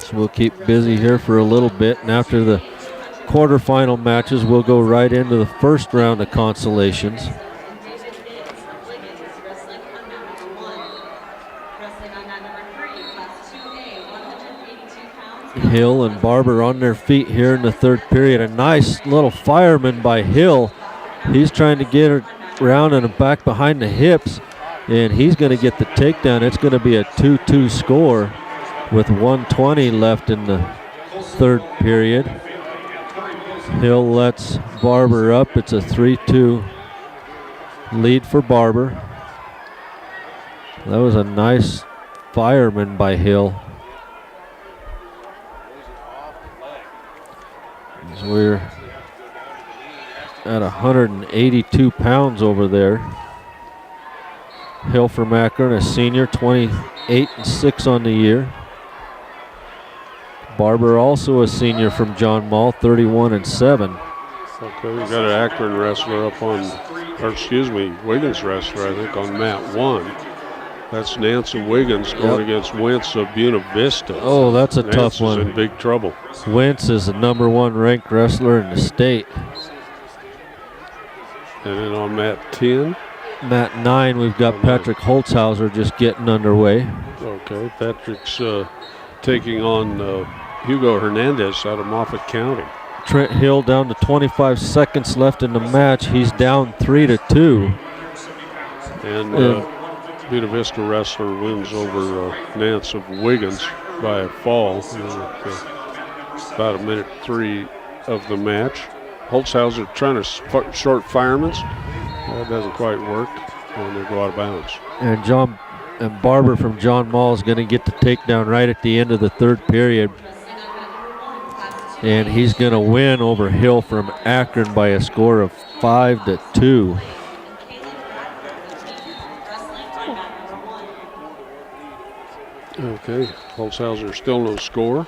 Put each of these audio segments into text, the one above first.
So we'll keep busy here for a little bit, and after the quarterfinal matches, we'll go right into the first round of consolations. Hill and Barber on their feet here in the third period. A nice little fireman by Hill. He's trying to get her around and back behind the hips, and he's going to get the takedown. It's going to be a 2-2 score with 1:20 left in the third period. Hill lets Barber up. It's a 3-2 lead for Barber. That was a nice fireman by Hill. So we're at 182 pounds over there. Hill from Akron, a senior, 28-6 on the year. Barber also a senior from John Mall, 31-7. Okay, we got an Akron wrestler up on, or excuse me, Wiggins wrestler, I think, on mat 1. That's Nancy Wiggins going against Wentz of Buena Vista. Oh, that's a tough one. Is in big trouble. Wentz is the #1 ranked wrestler in the state. And then on mat 10. Mat 9, we've got Patrick Holzhauser just getting underway. Okay, Patrick's taking on Hugo Hernandez out of Moffat County. Trent Hill down to 25 seconds left in the match. He's down 3-2. And Buena Vista wrestler wins over Nance of Wiggins by a fall. About 1:03 of the match. Holzhauser trying to short fireman's. That doesn't quite work, and they go out of bounds. And Barber from John Mall is going to get the takedown right at the end of the third period. And he's going to win over Hill from Akron by a score of 5-2. Okay, Holzhauser still no score.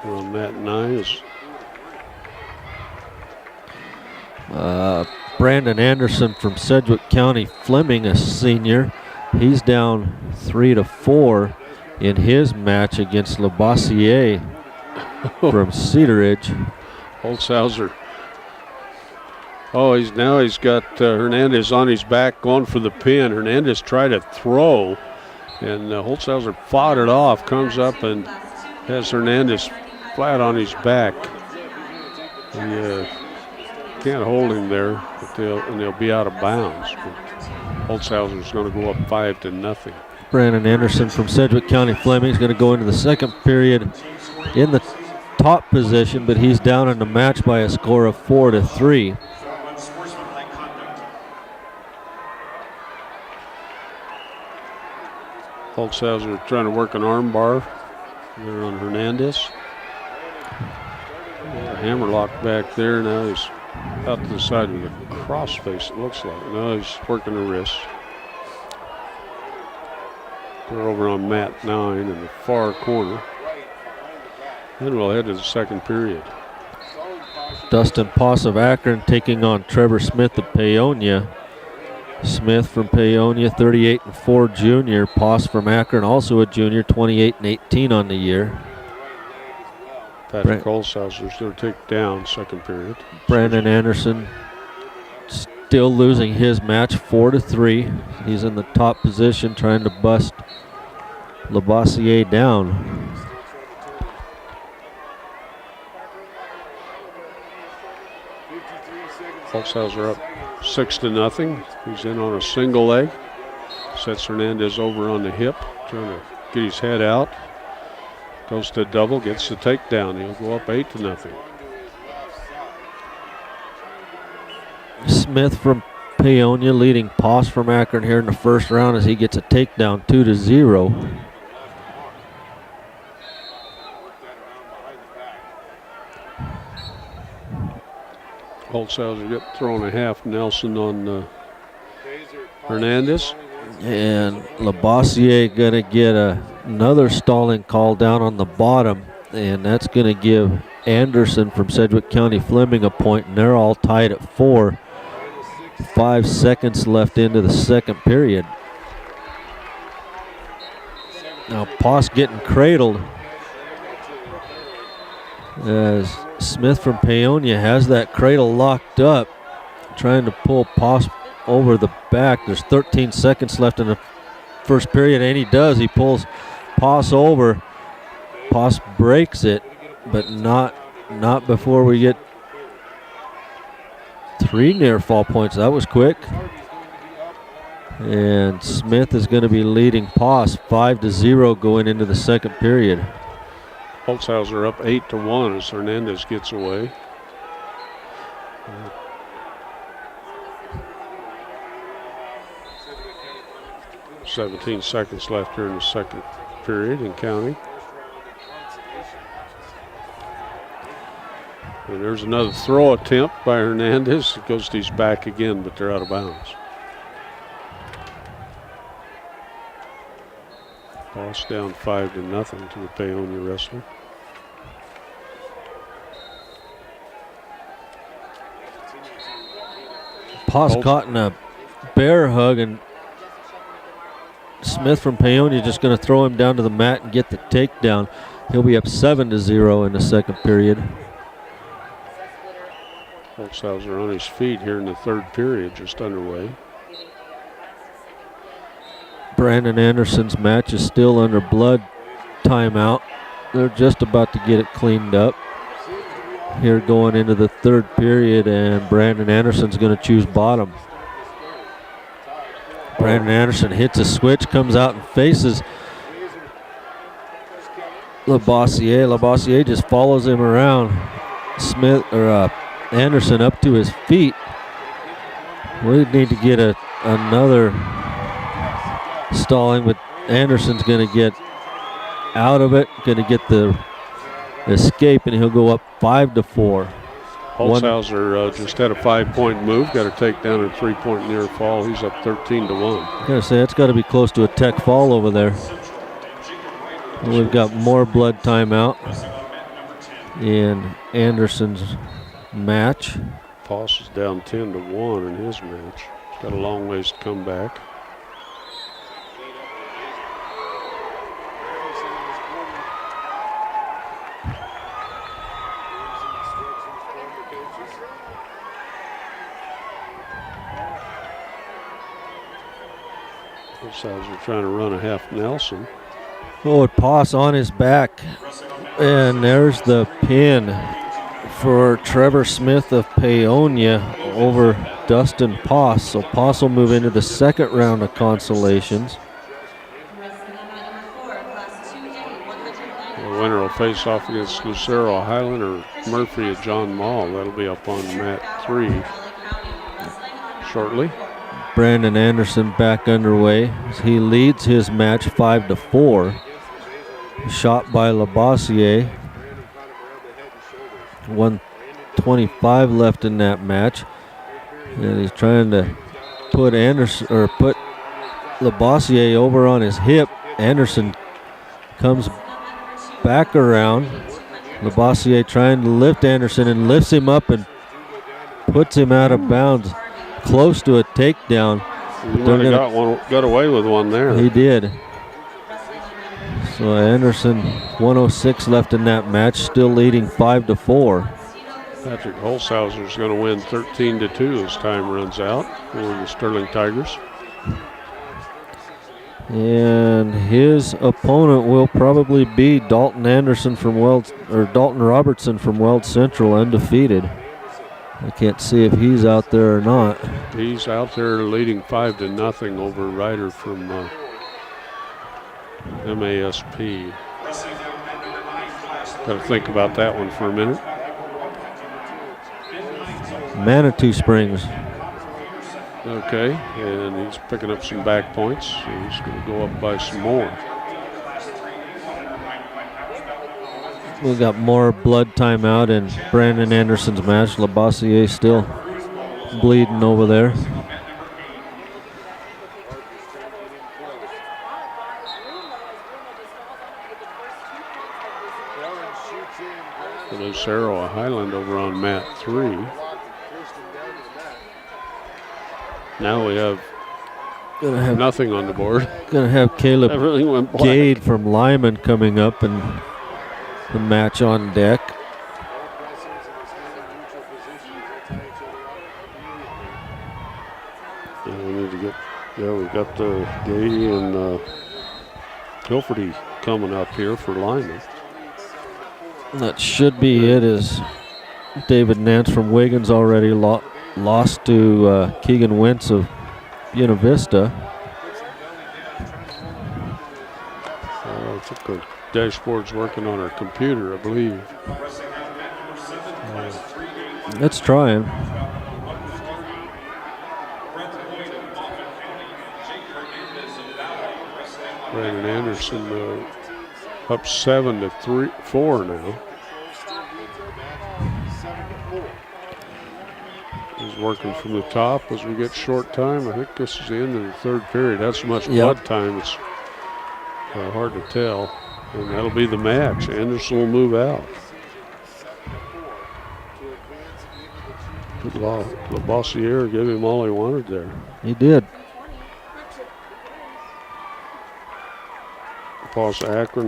Well, mat 9 is Brandon Anderson from Sedgwick County Fleming, a senior. He's down 3-4 in his match against Labossiere from Cedar Ridge. Holzhauser. Oh, he's got Hernandez on his back going for the pin. Hernandez tried to throw, and Holzhauser fought it off, comes up and has Hernandez flat on his back. He can't hold him there, but they'll be out of bounds. Holzhauser's going to go up 5-0. Brandon Anderson from Sedgwick County Fleming is going to go into the second period in the top position, but he's down in the match by a score of 4-3. Holzhauser trying to work an arm bar there on Hernandez. Hammerlock back there. Now he's out to the side of the crossface, it looks like. Now he's working the wrist. We're over on mat 9 in the far corner. Then we'll head to the second period. Dustin Poss of Akron taking on Trevor Smith of Paonia. Smith from Paonia, 38-4 junior. Poss from Akron, also a junior, 28-18 on the year. Patrick Holzhauser's going to take down second period. Brandon Anderson still losing his match, 4-3. He's in the top position trying to bust Labossiere down. Holzhauser up 6-0. He's in on a single leg. Sets Hernandez over on the hip, trying to get his head out. Goes to double, gets the takedown. He'll go up 8-0. Smith from Paonia leading Poss from Akron here in the first round as he gets a takedown, 2-0. Holzhauser get thrown a half Nelson on Hernandez. And Labossiere gonna get another stalling call down on the bottom, and that's gonna give Anderson from Sedgwick County Fleming a point, and they're all tied at 4. 5 seconds left into the second period. Now Poss getting cradled as Smith from Paonia has that cradle locked up, trying to pull Poss over the back. There's 13 seconds left in the first period, and he does. He pulls Poss over. Poss breaks it, but not before we get 3 near fall points. That was quick. And Smith is going to be leading Poss 5-0 going into the second period. Holzhauser up 8-1 as Hernandez gets away. "17 seconds left here in the second period and counting." And there's another throw attempt by Hernandez. It goes to his back again, but they're out of bounds. Poss down 5-0 to the Paonia wrestler. Poss caught in a bear hug, and Smith from Paonia just going to throw him down to the mat and get the takedown. He'll be up 7-0 in the second period. Holzhauser on his feet here in the third period, just underway. Brandon Anderson's match is still under blood timeout. They're just about to get it cleaned up here going into the third period, and Brandon Anderson's going to choose bottom. Brandon Anderson hits a switch, comes out and faces Labossiere. Labossiere just follows him around. Anderson up to his feet. We need to get another stalling, but Anderson's going to get out of it, going to get the escape, and he'll go up 5-4. Holzhauser just had a 5-point move, got a takedown and 3-point near fall. He's up 13-1. I gotta say, it's got to be close to a tech fall over there. And we've got more blood timeout in Anderson's match. Poss is down 10-1 in his match. He's got a long ways to come back. Holzhauser trying to run a half Nelson. Oh, Poss on his back. And there's the pin for Trevor Smith of Paonia over Dustin Poss. So Poss will move into the second round of consolations. The winner will face off against Lucero Highland or Murphy of John Mall. That'll be up on mat 3 shortly. Brandon Anderson back underway. He leads his match 5-4. Shot by Labossiere. 1:25 left in that match, and he's trying to put Labossiere over on his hip. Anderson comes back around. Labossiere trying to lift Anderson and lifts him up and puts him out of bounds, close to a takedown. He got away with one there. He did. So Anderson, 1:06 left in that match, still leading 5-4. Patrick Holzhauser is going to win 13-2 as time runs out for the Sterling Tigers. And his opponent will probably be Dalton Robertson from Weld Central, undefeated. I can't see if he's out there or not. He's out there leading 5-0 over Ryder from MASP. Got to think about that one for a minute. Manitou Springs. Okay, and he's picking up some back points, so he's going to go up by some more. We got more blood timeout in Brandon Anderson's match. Labossiere still bleeding over there. Lucero Highland over on mat 3. Now we have Nothing on the board. Gonna have Caleb Everything went black. Gade from Lyman coming up and the match on deck. Yeah, we need to get. Yeah, we've got the Gade and Hilferty coming up here for Lyman. That should be it, as David Nance from Wiggins already lost to Keegan Wentz of Buena Vista. I think the dashboard's working on our computer, I believe. Let's try him. Brandon Anderson up 7-4 now. He's working from the top as we get short time. I think this is the end of the third period. That's so much blood time. It's hard to tell. And that'll be the match. Anderson will move out. Labossiere gave him all he wanted there. He did. Paul's Akron